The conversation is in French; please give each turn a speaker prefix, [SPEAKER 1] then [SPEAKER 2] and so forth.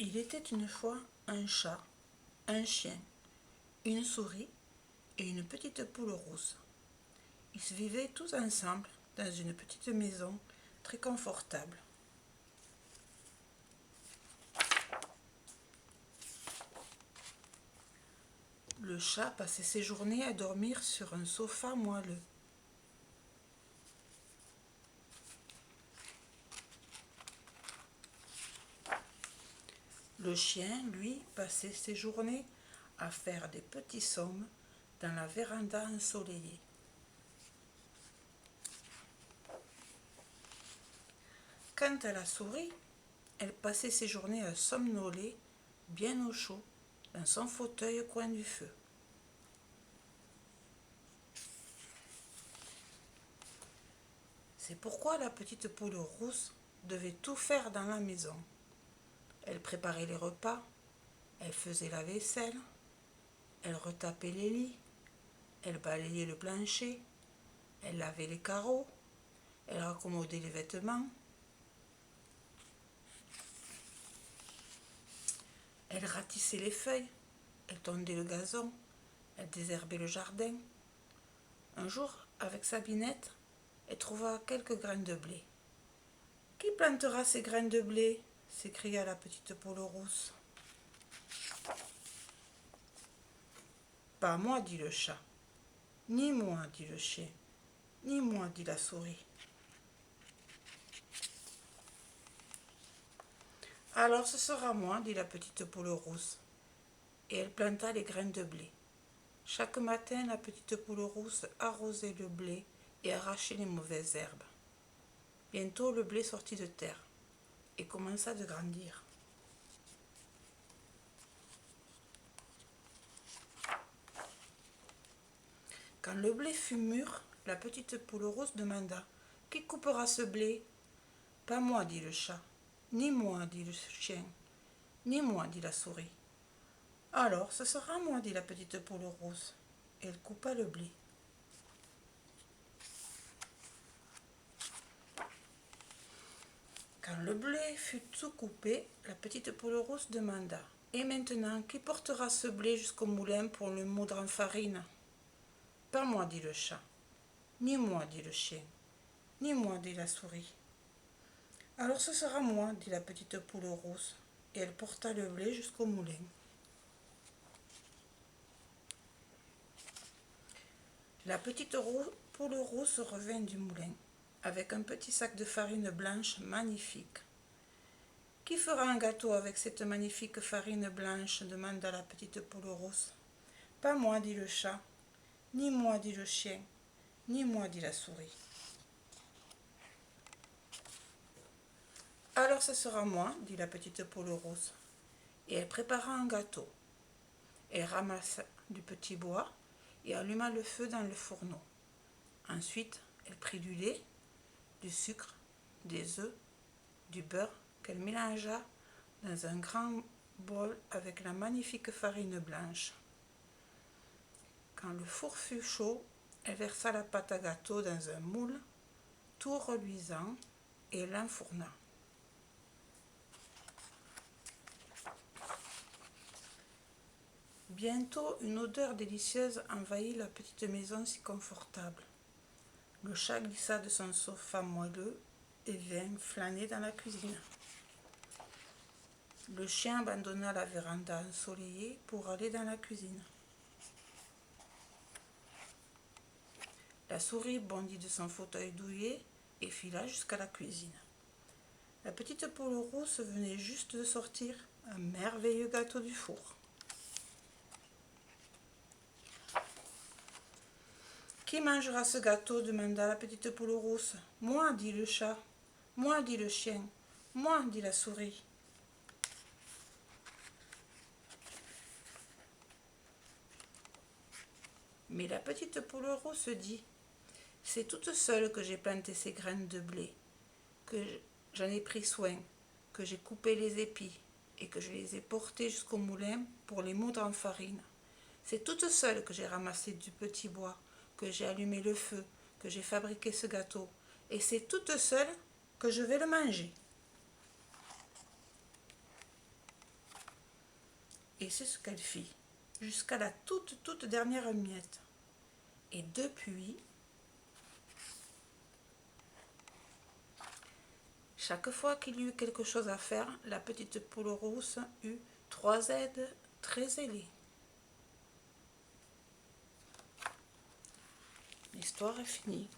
[SPEAKER 1] Il était une fois un chat, un chien, une souris et une petite poule rousse. Ils vivaient tous ensemble dans une petite maison très confortable. Le chat passait ses journées à dormir sur un sofa moelleux. Le chien, lui, passait ses journées à faire des petits sommes dans la véranda ensoleillée. Quant à la souris, elle passait ses journées à somnoler bien au chaud dans son fauteuil au coin du feu. C'est pourquoi la petite poule rousse devait tout faire dans la maison. Elle préparait les repas, elle faisait la vaisselle, elle retapait les lits, elle balayait le plancher, elle lavait les carreaux, elle raccommodait les vêtements, elle ratissait les feuilles, elle tondait le gazon, elle désherbait le jardin. Un jour, avec sa binette, elle trouva quelques graines de blé. « Qui plantera ces graines de blé ?» s'écria la petite poule rousse. « Pas moi, dit le chat. Ni moi, dit le chien. Ni moi, dit la souris. Alors ce sera moi, dit la petite poule rousse. Et elle planta les graines de blé. Chaque matin, la petite poule rousse arrosait le blé et arrachait les mauvaises herbes. Bientôt, le blé sortit de terre et commença de grandir. Quand le blé fut mûr, la petite poule rousse demanda « Qui coupera ce blé ?»« Pas moi, dit le chat. Ni moi, dit le chien. Ni moi, dit la souris. Alors, ce sera moi, dit la petite poule rousse. Et elle coupa le blé. Quand le blé fut tout coupé, la petite poule rousse demanda « Et maintenant, qui portera ce blé jusqu'au moulin pour le moudre en farine ?»« Pas moi, dit le chat. Ni moi, dit le chien. Ni moi, dit la souris. Alors ce sera moi, dit la petite poule rousse, et elle porta le blé jusqu'au moulin. La petite poule rousse revint du moulin, avec un petit sac de farine blanche magnifique. « Qui fera un gâteau avec cette magnifique farine blanche ?» demanda la petite poule rousse. « Pas moi, dit le chat. Ni moi, dit le chien. Ni moi, dit la souris. Alors ce sera moi, dit la petite poule rousse. Et elle prépara un gâteau. Elle ramassa du petit bois et alluma le feu dans le fourneau. Ensuite, elle prit du lait, du sucre, des œufs, du beurre qu'elle mélangea dans un grand bol avec la magnifique farine blanche. Quand le four fut chaud, elle versa la pâte à gâteau dans un moule tout reluisant et l'enfourna. Bientôt, une odeur délicieuse envahit la petite maison si confortable. Le chat glissa de son sofa moelleux et vint flâner dans la cuisine. Le chien abandonna la véranda ensoleillée pour aller dans la cuisine. La souris bondit de son fauteuil douillet et fila jusqu'à la cuisine. La petite poule rousse venait juste de sortir un merveilleux gâteau du four. « Qui mangera ce gâteau ?» demanda la petite poule rousse. « Moi, dit le chat. Moi, dit le chien. Moi, dit la souris. » Mais la petite poule rousse dit « C'est toute seule que j'ai planté ces graines de blé, que j'en ai pris soin, que j'ai coupé les épis et que je les ai portés jusqu'au moulin pour les moudre en farine. C'est toute seule que j'ai ramassé du petit bois, que j'ai allumé le feu, que j'ai fabriqué ce gâteau, et c'est toute seule que je vais le manger. » Et c'est ce qu'elle fit, jusqu'à la toute dernière miette. Et depuis, chaque fois qu'il y eut quelque chose à faire, la petite poule rousse eut 3 aides très zélées. L'histoire est finie.